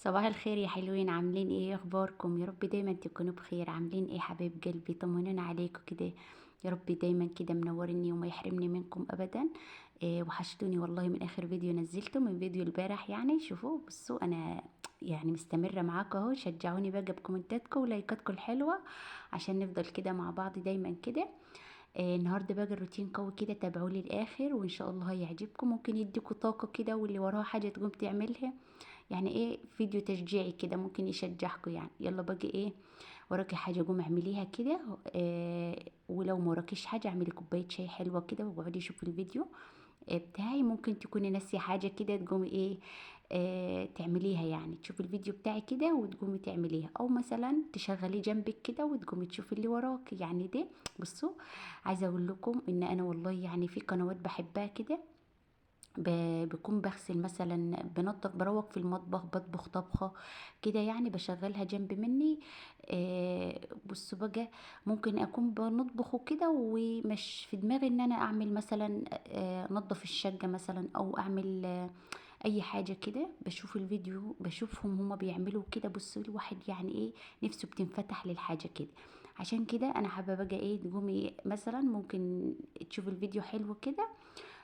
صباح الخير يا حلوين، عاملين ايه؟ اخباركم؟ يا رب دايما تكونوا بخير. عاملين ايه حبايب قلبي؟ طمنونا عليكم كده. يا رب دايما كده منورني وما يحرمني منكم ابدا. إيه، وحشتوني والله من اخر فيديو نزلته، من فيديو البارح. يعني شوفوا بصوا انا يعني مستمرة معاكم اهو. شجعوني بقى بكومنتاتكم ولايكاتكم الحلوة عشان نفضل كده مع بعض دايما كده. النهارده بقى الروتين قوي كده، تابعوا لي الاخر وان شاء الله هيعجبكم. ممكن يديكوا طاقة كده، واللي وراها حاجة تقوم تعملها. يعني ايه، فيديو تشجيعي كده ممكن يشجعكم. يعني يلا بقى ايه، وراكي حاجه قومي اعمليها كده. ولو ما وراكيش حاجه اعملي كوبايه شاي حلوه كده واقعدي شوفي الفيديو بتاعي. ممكن تكوني ناسيه حاجه كده تقومي ايه، تعمليها. يعني تشوفي الفيديو بتاعي كده وتقومي تعمليها، او مثلا تشغليه جنبك كده وتقومي تشوفي اللي وراك. يعني ده بصوا، عايزه اقول لكم ان انا والله يعني في قنوات بحبها كده. بكون بغسل مثلا، بنضف بروق في المطبخ، بطبخ طبخة كده، يعني بشغلها جنب مني. بصوا بقى، ممكن اكون بنطبخه كده ومش في دماغي ان انا اعمل مثلا نظف الشقة مثلا، او اعمل اي حاجة كده. بشوف الفيديو بشوفهم هما بيعملوا كده. بصوا الواحد يعني ايه، نفسه بتنفتح للحاجة كده. عشان كده انا حابة بقى ايه، تقومي مثلا ممكن تشوف الفيديو حلو كده،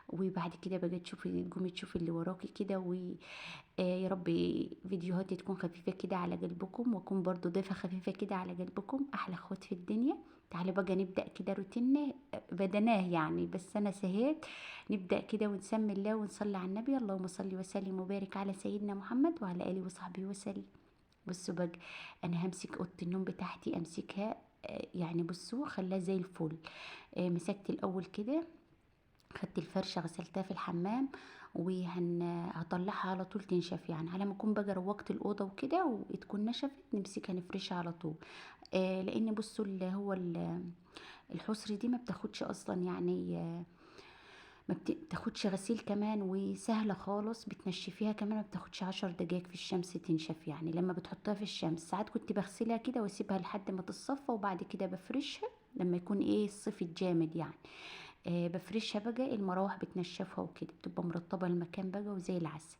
وبعد كده بقى تقومي تشوفي اللي وراكي كده. يا رب فيديوهاتي تكون خفيفة كده على قلبكم، واكون برضو ضيفة خفيفة كده على قلبكم. احلى اخوات في الدنيا. تعالوا بقى نبدأ كده روتيننا. بدناه يعني، بس انا سهيت. نبدأ كده ونسمي الله ونصلي على النبي. اللهم صل وسلم وبارك على سيدنا محمد وعلى آله وصحبه وسلم. بصوا بقى، انا همسك اوضه النوم بتاعتي، امسكها. يعني بصوا خلاها زي الفل. مسكت الاول كده، خدت الفرشة غسلتها في الحمام، وهطلعها على طول تنشف. يعني على ما اكون بقى روقت الأوضة وكده وتكون نشفت، نمسكها نفرشها على طول. لان بصوا اللي هو الحصر دي ما بتاخدش اصلا يعني، ما بتاخدش غسيل كمان، وسهلة خالص بتنشفيها كمان. ما بتاخدش 10 دقايق في الشمس تنشف. يعني لما بتحطها في الشمس ساعات كنت بغسلها كده واسيبها لحد ما تتصفى، وبعد كده بفرشها لما يكون ايه الصيف الجامد يعني. بفرشها بقى، المراوح بتنشفها وكده بتبقى مرطبة المكان بقى وزي العسل.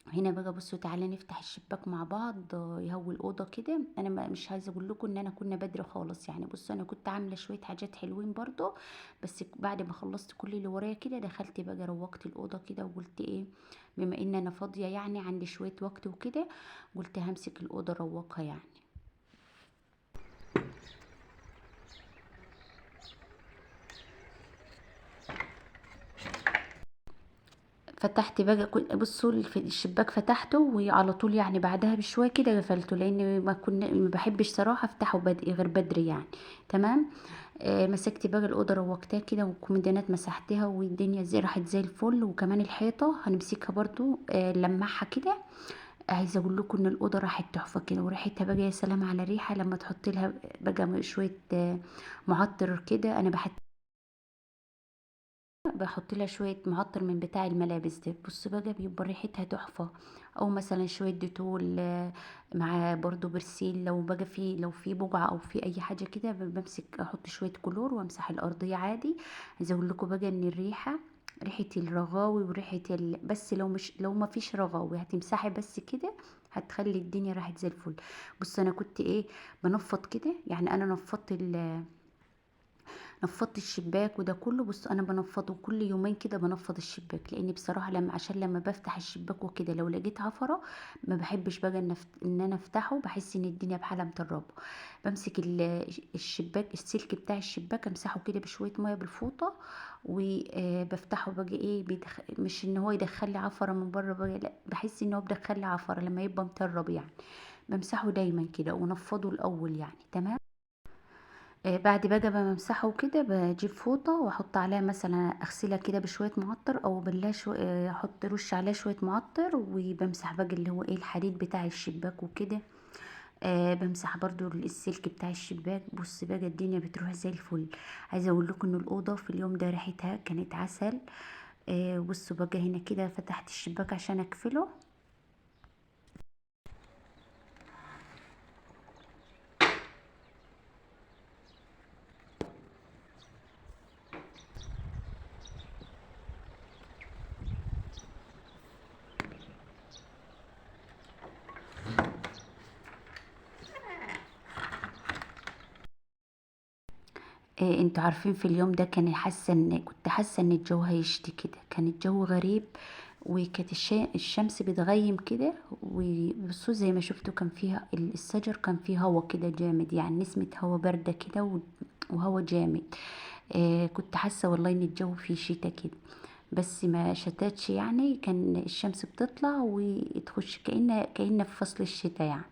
هنا بقى بصوا، تعالى نفتح الشباك مع بعض. يهوي الأوضة كده. أنا مش عايزة أقول لكم إن أنا كنا بدري خالص. يعني بصوا أنا كنت عاملة شوية حاجات حلوين برضو، بس بعد ما خلصت كل اللي ورايا كده دخلت بقى روقت الأوضة كده، وقلت إيه، بما إن أنا فاضية يعني عندي شوية وقت وكده، قلت همسك الأوضة روقها يعني. فتحت بقى بصوا الشباك فتحته وعلى طول، يعني بعدها بشويه كده قفلته، لان ما بحبش صراحه افتحه غير بدري يعني. تمام. مسكت بقى الاوضه روقتها كده، والكوميديانات مسحتها، والدنيا زي راحت زي الفل. وكمان الحيطه هنمسكها برضو نلمعها كده. عايزه اقول لكم ان الاوضه راحت تحفه كده، وريحتها بقى يا سلام على الريحه لما تحط لها بقى شويه معطر كده. انا بحط لها شويه معطر من بتاع الملابس ده. بص بقى بيبقى ريحتها تحفه. او مثلا شويه ديتول مع برضو برسيل. لو في بقعه او في اي حاجه كده، بمسك احط شويه كلور وامسح الارضيه عادي. عايزه اقول لكم بقى ان ريحه الرغاوي وريحه بس لو ما فيش رغاوي هتمسحي بس كده، هتخلي الدنيا راحت زي الفل. بص انا كنت ايه، بنفض كده. يعني انا نفضت الشباك وده كله. بص انا بنفضه كل يومين كده، بنفض الشباك، لان بصراحه عشان لما بفتح الشباك وكده لو لقيت عفره، ما بحبش بقى ان انا افتحه. بحس ان الدنيا بحالها مطربه. بمسك الشباك، السلك بتاع الشباك، امسحه كده بشويه ميه بالفوطه، وبفتحه بقى ايه، مش ان هو يدخل لي عفره من بره بقى، لا، بحس ان هو بدخل لي عفره لما يبقى مطرب يعني. بمسحه دايما كده ونفضه الاول يعني. تمام. بعد بقى ما بمسحه كده، بجيب فوطة واحط عليها مثلا، اغسلها كده بشوية معطر، او بالله احط رش عليها شوية معطر، وبمسح بقى اللي هو ايه الحديد بتاع الشباك وكده. بمسح برضو السلك بتاع الشباك. بص بقى الدنيا بتروح زي الفل. عايزة اقول لكم ان الأوضة في اليوم ده ريحتها كانت عسل. بصوا بقى هنا كده فتحت الشباك عشان اقفله. انتوا عارفين في اليوم ده كنت حاسة ان الجو هيشتي كده، كان الجو غريب، وكانت الشمس بتغيم كده. وبصوا زي ما شفتوا كان فيها الشجر، كان فيه هوا كده جامد، يعني نسمة هوا باردة كده وهوا جامد. كنت حاسة والله ان الجو فيه شتا كده، بس ما شتاتش يعني، كان الشمس بتطلع وتخش كأن في فصل الشتاء يعني.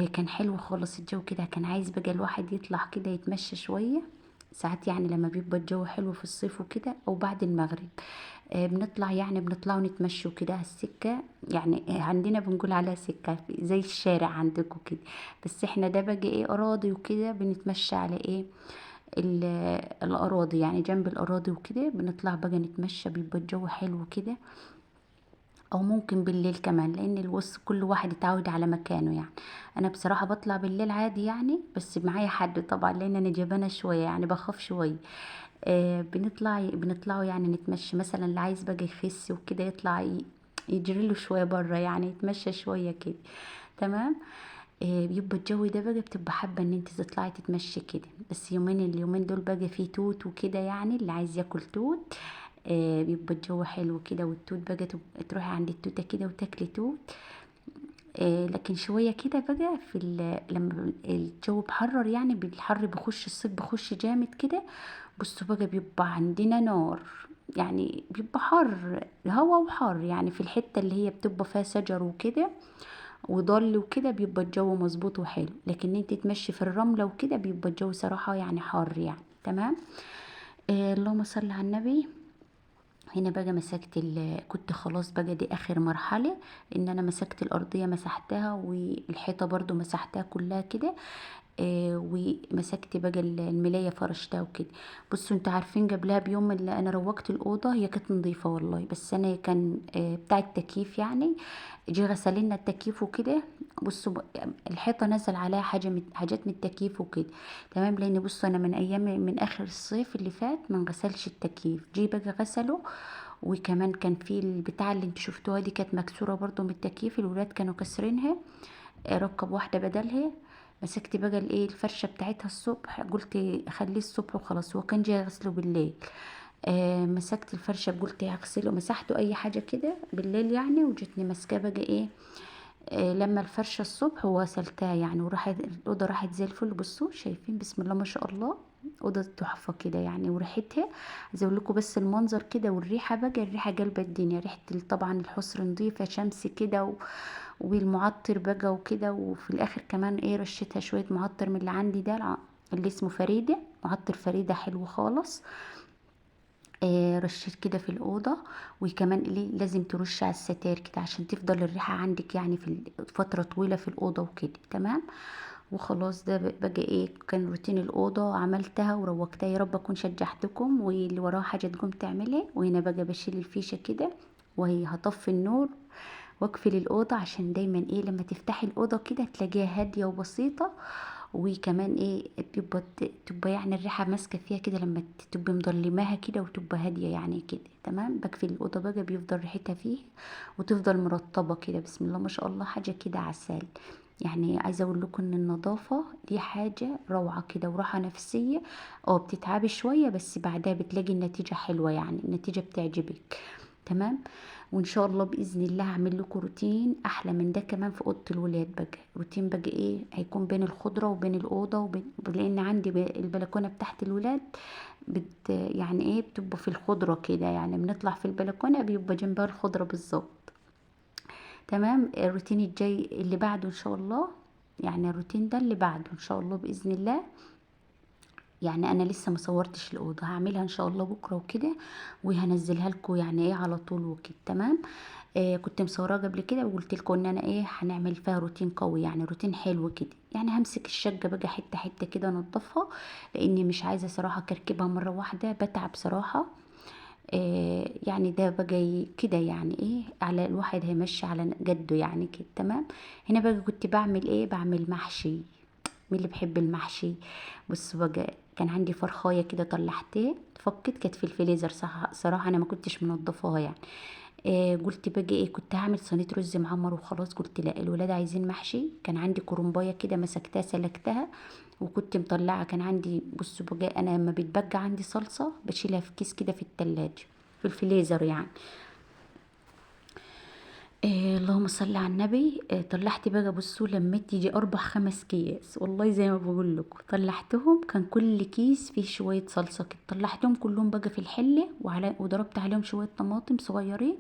كان حلو خالص الجو كده، كان عايز بقى الواحد يطلع كده يتمشى شوية ساعات، يعني لما بيبقى الجو حلو في الصيف وكده او بعد المغرب. بنطلع يعني بنطلع ونتمشوا كده على السكة، يعني عندنا بنقول عليها سكة زي الشارع عندكم كده، بس احنا ده بقى ايه اراضي وكده، بنتمشى على ايه الأراضي، يعني جنب الأراضي وكده بنطلع بقى نتمشى، بيبقى الجو حلو كده. أو ممكن بالليل كمان، لأن الوص كل واحد يتعود على مكانه يعني. أنا بصراحة بطلع بالليل عادي يعني، بس معايا حد طبعا، لأن أنا جبانة شوية يعني بخاف شوية. بنطلعوا يعني نتمشى، مثلا اللي عايز بقى يخس وكده يطلع يجري له شوية بره، يعني يتمشى شوية كده. تمام. بيبقى الجو ده بقى بتبقى حابة ان انت تطلعي تتمشي كده، بس اليومين دول بقى فيه توت وكده، يعني اللي عايز ياكل توت. بيبقى الجو حلو كده، والتوت بقى تروحي عند التوتة كده وتاكلي توت. لكن شوية كده بقى لما الجو بحرر، يعني بالحر بيخش الصيف بيخش جامد كده. بصوا بقى بيبقى عندنا نار، يعني بيبقى حر، هوا وحر يعني، في الحتة اللي هي بتبقى فيها شجر وكده وضل وكده بيبقى الجو مظبوط وحلو، لكن انت تمشي في الرملة وكده بيبقى الجو صراحة يعني حار يعني. تمام. اللهم صل على النبي. هنا بقى كنت خلاص بقى دي اخر مرحلة، ان انا مسكت الارضية مسحتها، والحيطة برضو مسحتها كلها كده. ومسكت بقى الملاية فرشتها وكده. بصوا انتوا عارفين قبلها بيوم اللي انا روقت الأوضة، هي كانت نظيفة والله، بس انا كان بتاع التكييف يعني جه غسل لنا التكييف وكده. بصوا الحيطة نزل عليها حاجات من التكييف وكده. تمام. لان بصوا انا من اخر الصيف اللي فات ما غسلش التكييف، جه بقى غسله. وكمان كان في البتاع اللي انتوا شفتوها دي كانت مكسورة برضو من التكييف، الولاد كانوا كسرينها. ركب واحدة بدلها. مسكت بقى الايه الفرشة بتاعتها الصبح، قلت اخليه الصبح وخلاص، هو كان جاي يغسله بالليل. مسكت الفرشة قلت هغسله، مسحته اي حاجة كده بالليل يعني، وجتني ماسكاه بقى ايه. لما الفرشة الصبح وغسلتها يعني، وراحت الأوضة راحت زي الفل. بصوا شايفين بسم الله ما شاء الله، أوضة تحفة كده يعني، وريحتها عايزة اقول لكم، بس المنظر كده والريحة بقى، الريحة قلبة الدنيا، ريحة طبعا الحصر نظيفة شمس كده والمعطر بقى وكده. وفي الاخر كمان ايه رشيتها شوية معطر من اللي عندي ده اللي اسمه فريدة، معطر فريدة حلو خالص. رشيت كده في الأوضة. وكمان ليه لازم ترش على الستائر كده عشان تفضل الريحة عندك يعني في فترة طويلة في الأوضة وكده. تمام. وخلاص ده بقى ايه كان روتين الأوضة، عملتها وروقتها، يا رب أكون شجعتكم واللي وراه حاجة تقوم تعملها. وهنا بقى بشيل الفيشة كده، وهي هطفي النور واقفل الأوضة، عشان دايما ايه لما تفتحي الأوضة كده تلاقيها هادية وبسيطة. وكمان ايه تبقى يعني الريحة ماسكة فيها كده، لما تبقى مضلماها كده وتبقى هادية يعني كده. تمام. بقفل الأوضة بقى بيفضل ريحتها فيه، وتفضل مرطبة كده، بسم الله ما شاء الله، حاجة كده عسل. يعني عايزة اقول لكم ان النظافة دي حاجة روعة كده وراحة نفسية. اه بتتعبي شوية، بس بعدها بتلاقي النتيجة حلوة، يعني النتيجة بتعجبك. تمام. وان شاء الله باذن الله هعمل لكم روتين احلى من ده كمان في اوضه الولاد بقى، روتين بقى ايه هيكون بين الخضره وبين الاوضه لان عندي البلكونه بتاعت الولاد يعني ايه بتبقى في الخضره كده، يعني بنطلع في البلكونه بيبقى جنبها الخضره بالظبط. تمام. الروتين الجاي اللي بعده ان شاء الله، يعني الروتين ده اللي بعده ان شاء الله باذن الله. يعني انا لسه مصورتش الاوضه، هعملها ان شاء الله بكره وكده، وهنزلها لكم يعني ايه على طول وكده. تمام. كنت مصوراه قبل كده وقلت لكم ان انا ايه هنعمل فيها روتين قوي، يعني روتين حلو كده، يعني همسك الشقه بقى حته حته كده انضفها، لاني مش عايزه صراحه كركبها مره واحده، بتعب صراحه. يعني ده بقى كده يعني ايه على الواحد هيمشي على قده يعني كده. تمام. هنا بقى كنت بعمل ايه، بعمل محشي. مين اللي بحب المحشي؟ بص بقى كان عندي فرخايه كده طلعتها فكت، كانت في الفريزر، صراحه انا ما كنتش منضفاها يعني. قلت باجي ايه، كنت هعمل صينيه رز معمر وخلاص. قلت لا، الولاد عايزين محشي. كان عندي كرنبايه كده مسكتها سلكتها، وكنت مطلعه. كان عندي، بصوا بقى، انا لما بتبقى عندي صلصه بشيلها في كيس كده في التلاجة، في الفريزر يعني. اللهم صل على النبي. طلعت بقى، بصوا، لميت يجي 4 5 أكياس والله زي ما بقول لكم. طلعتهم، كان كل كيس فيه شوية صلصة كده. طلعتهم كلهم بقى في الحلة، وضربت عليهم شوية طماطم صغيرين،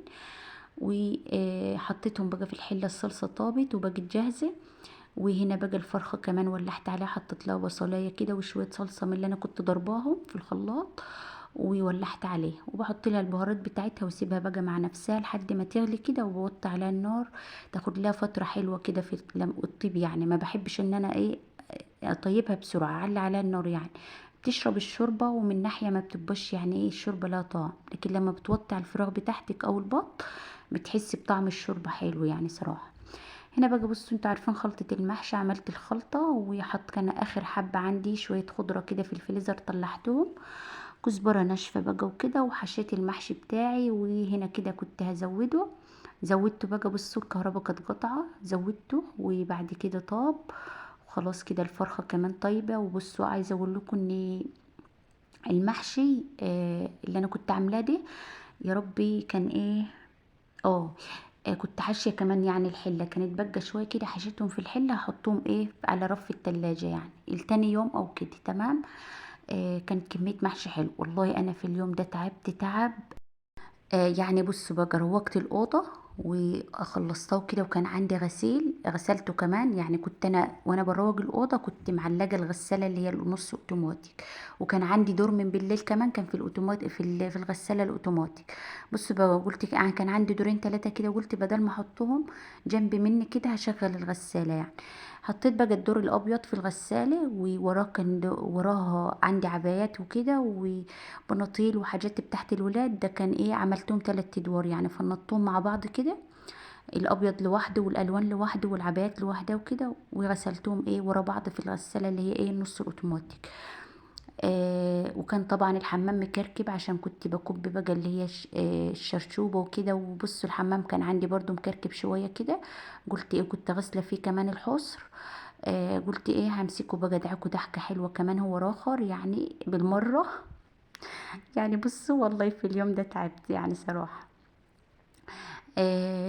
وحطيتهم بقى في الحلة. الصلصة طابت وبقت جاهزة. وهنا بقى الفرخة كمان ولحت عليها، حطيت لها بصلاية كده وشوية صلصة من اللي انا كنت ضرباهم في الخلاط، وولحت عليها. وبحط لها البهارات بتاعتها واسيبها بقى مع نفسها لحد ما تغلي كده، وبوطي عليها النار. تاخد لها فترة حلوة كده في الطيب يعني. ما بحبش ان انا ايه، اطيبها بسرعة، اعلي عليها النار يعني. بتشرب الشوربة، ومن ناحية ما بتبقاش يعني ايه الشوربة لها طعم، لكن لما بتوطي على الفراخ بتاعتك او البط بتحسي بطعم الشوربة حلو يعني صراحة. هنا بقى بصوا، انتوا عارفين خلطة المحشي. عملت الخلطة وحط، كان اخر حبة عندي شوية خضرة كده في الفريزر طلعتهم، كزبرة ناشفة بقى وكده. وحشيت المحشي بتاعي. وهنا كده كنت هزوده، زودته بقى. بصوا الكهرباء كانت قطعة، زودته وبعد كده طاب. وخلاص كده الفرخة كمان طيبة. وبصوا، عايزة اقول لكم ان المحشي اللي انا كنت عاملاه ده، يا ربي كان ايه. اه كنت حاشيه كمان يعني. الحله كانت بقى شويه كده، حشيتهم في الحله، هحطهم ايه على رف التلاجة يعني التاني يوم او كده. تمام. كانت كميه محشي حلو والله. انا في اليوم ده تعبت تعب. يعني بصوا بقى، روقت الأوضة وخلصتها كده. وكان عندي غسيل غسلته كمان يعني. كنت أنا وأنا بروج الأوضة كنت معلقة الغسالة اللي هي النص أوتوماتيك. وكان عندي دور من بالليل كمان، كان في الأوتوماتيك، في الغسالة الأوتوماتيك. بصوا بقى، قلت يعني كان عندي دورين 3 كده. قلت بدل ما أحطهم جنب مني كده هشغل الغسالة يعني. حطيت بقى الدور الأبيض في الغسالة، ووراه كان وراها عندي عبايات وكده، بناطيل وحاجات بتاعت الولاد. ده كان ايه، عملتهم 3 ادوار يعني، فنطهم مع بعض كده، الابيض لوحده والالوان لوحده والعبايات لوحدها وكده. وغسلتهم ايه ورا بعض في الغساله اللي هي ايه النص الاوتوماتيك. وكان طبعا الحمام مكركب عشان كنت بكب بقى اللي هي الشرشوبة وكده. وبصوا الحمام كان عندي برضو مكركب شوية كده. قلت ايه، كنت غاسلة فيه كمان الحصر. قلت ايه، همسكه بقى ادعكه ضحكة حلوة كمان هو راخر يعني بالمرة. يعني بصوا والله في اليوم ده تعبت يعني صراحة.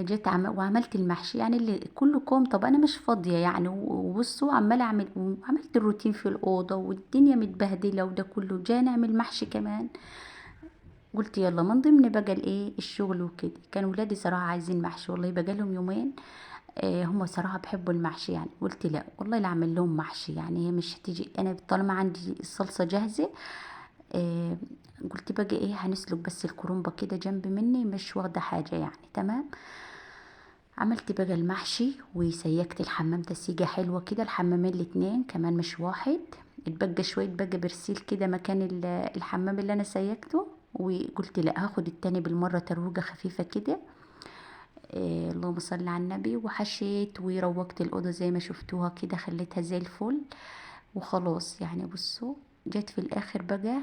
جيت وعملت المحشي يعني اللي كله كوم. طب انا مش فاضية يعني. وبصوا عمالة اعمل، وعملت الروتين في الأوضة والدنيا متبهدلة، وده كله جاي نعمل محشي كمان. قلت يلا من ضمن بقى الايه الشغل وكده. كان ولادي صراحة عايزين محشي والله، بقى لهم يومين. هم صراحة بحبوا المحشي يعني. قلت لا والله لا اعمل لهم محشي يعني. هي مش هتيجي، انا طالما عندي الصلصة جاهزة. آه قلت بقى ايه، هنسلق بس الكرنبة كده جنب مني، مش واخدة حاجة يعني. تمام. عملت بقى المحشي وسيكت الحمام تسيجة حلوة كده، الحمامين الاتنين كمان مش واحد. اتبقى شوية بقى برسيل كده مكان الحمام اللي انا سيكته. وقلت لا، هاخد التاني بالمرة تروجة خفيفة كده. اللهم صل على النبي. وحشيت وروقت الأوضة زي ما شفتوها كده، خليتها زي الفل. وخلاص يعني. بصوا، جيت في الآخر بقى،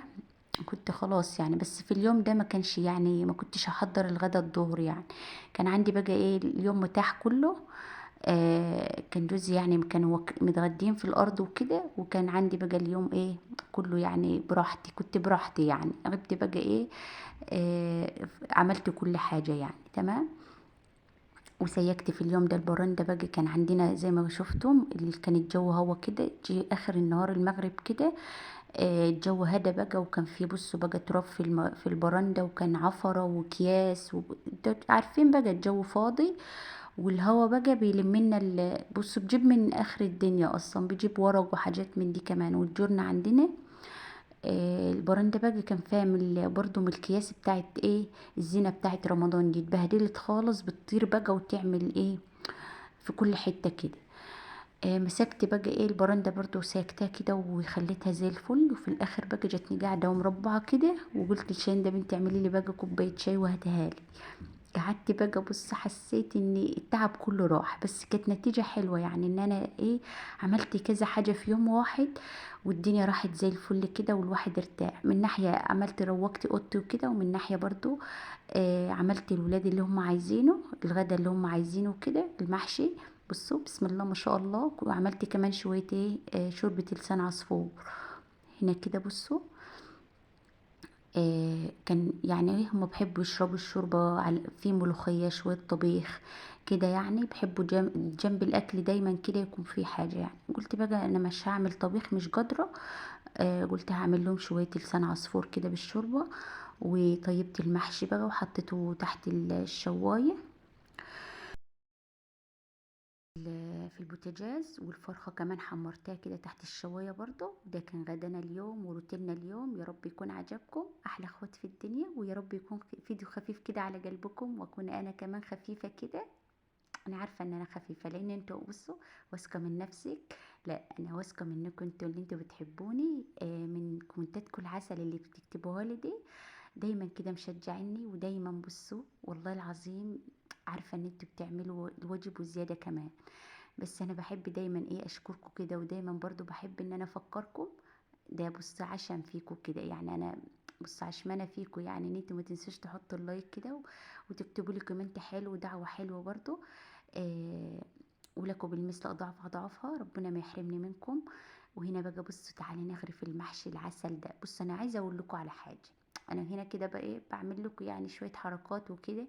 كنت خلاص يعني. بس في اليوم ده ما كانش يعني، ما كنتش هحضر الغدا الظهر يعني. كان عندي بقى ايه اليوم متاح كله. كان جوزي يعني كانوا متغدين في الارض وكده. وكان عندي بقى اليوم ايه كله يعني براحتي، كنت براحتي يعني. غبت بقى ايه، عملت كل حاجة يعني. تمام. وسيكت في اليوم ده البرندة بقى. كان عندنا زي ما شفتم اللي كان الجو هوا كده، جي اخر النهار المغرب كده. الجو هدا بقى. وكان في، بصوا بقى، تراب في البرندة، وكان عفرة وكياس عارفين بقى الجو فاضي. والهوا بقى بيلم لنا بصوا بجيب من اخر الدنيا اصلا، بيجيب ورق وحاجات من دي كمان. والجرن عندنا البرندة بقى كان فيها برضو من الكياس بتاعت ايه الزينة بتاعت رمضان دي، اتبهدلت خالص، بتطير بقى وتعمل ايه في كل حتة كده. مسكت بقى ايه البرندة برضو ساكتها كده وخليتها زي الفل. وفي الاخر بقى جاتني قاعدة ومربعة كده، وقلت لشاهين ده بنتي اعملي لي بقى كوباية شاي وهاتها لي. قعدت بقى بص حسيت ان التعب كله راح، بس كانت نتيجة حلوة يعني ان انا ايه، عملت كذا حاجة في يوم واحد، والدنيا راحت زي الفل كده، والواحد ارتاح من ناحية عملت روقت اوضتي وكده، ومن ناحية برضو عملت الولاد اللي هم عايزينه، الغدا اللي هم عايزينه كده، المحشي. بصوا بسم الله ما شاء الله، وعملت كمان شوية ايه شوربة لسان عصفور هنا كده. بصوا كان يعني ايه، هما بيحبوا يشربوا الشوربة في ملوخية شوية طبيخ كده، يعني بيحبوا جنب الأكل دايما كده يكون في حاجة. يعني قلت بقى أنا مش هعمل طبيخ مش قادرة، قلت هعمل لهم شوية لسان عصفور كده بالشوربة. وطيبت المحشي بقى وحطيته تحت الشواية في البوتاجاز، والفرخة كمان حمرتها كده تحت الشواية برضو. ده كان غدانا اليوم وروتيننا اليوم. يا رب يكون عجبكم، أحلى اخوات في الدنيا، ويا رب يكون فيديو خفيف كده على قلبكم، واكون انا كمان خفيفة كده. انا عارفة ان انا خفيفة لان انتوا بصوا واثقة من نفسك. لا انا واثقة منكم انتوا اللي انتوا بتحبوني، من كومنتاتكم العسل اللي بتكتبوها لي دي، دايما كده مشجعني، ودايما بصوا والله العظيم عارفة ان انتوا بتعملوا الواجب وزيادة كمان. بس انا بحب دايما ايه اشكركم كده، ودايما برضو بحب ان انا افكركم. ده بص عشان فيكم كده يعني، انا بص عشمانة فيكم يعني، ان انتوا ما تنسوش تحطوا اللايك كده وتكتبوا لي كومنت حلو ودعوة حلوة برضو. آه ولكم بالمثل اضعاف اضعافها، ربنا ما يحرمني منكم. وهنا بقى بصوا تعالي نغرف المحشي العسل ده. بص انا عايزه اقول لكم على حاجه، انا هنا كده بقى ايه بعمل لكم يعني شويه حركات وكده،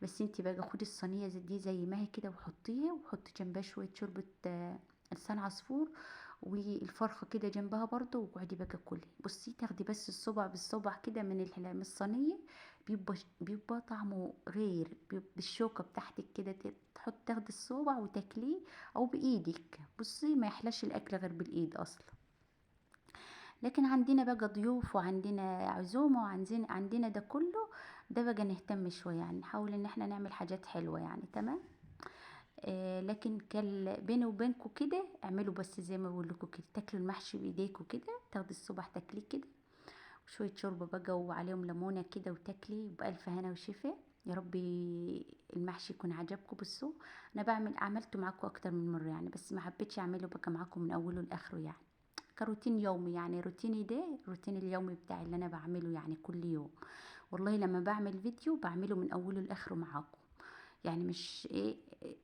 بس انتي بقى خدي الصينيه دي زي ما هي كده وحطيها، وحطي جنبها شويه شوربه لسان عصفور، والفرخه كده جنبها برضو، وقعدي بقى كلي. بصي تاخدي بس الصبع بالصبع كده من الصينيه، بيبقى طعمه غير، بيبقى بالشوكه بتاعتك كده تاخدي الصبع وتاكليه، او بايدك. بصي ما يحلاش الاكل غير بالايد اصلا. لكن عندنا بقى ضيوف وعندنا عزومة وعندنا ده كله، ده بقى نهتم شوية يعني، نحاول ان احنا نعمل حاجات حلوة يعني. تمام. لكن بيني وبينكم كده اعملوا بس زي ما بقول لكم كده، تاكلوا المحشي بايديكوا كده، تاخدي الصبح تاكليه كده، وشوية شوربة بقى وعليهم ليمونة كده، وتاكلي بألف هنا وشفا. يا ربي المحشي يكون عجبكم. بصوا انا عملته معاكم اكتر من مرة يعني، بس ما حبيتش اعمله بقى معاكم من اوله لاخره يعني، كروتين يومي يعني. روتيني ده الروتين اليومي بتاعي اللي انا بعمله يعني كل يوم. والله لما بعمل فيديو بعمله من اوله لاخره معاكم، يعني مش ايه،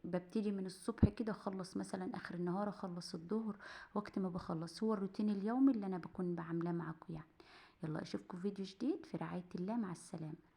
ببتدي من الصبح كده اخلص مثلا اخر النهار، اخلص الظهر، وقت ما بخلص. هو الروتين اليومي اللي انا بكون بعمله معاكم يعني. يلا اشوفكم فيديو جديد في رعاية الله، مع السلامة.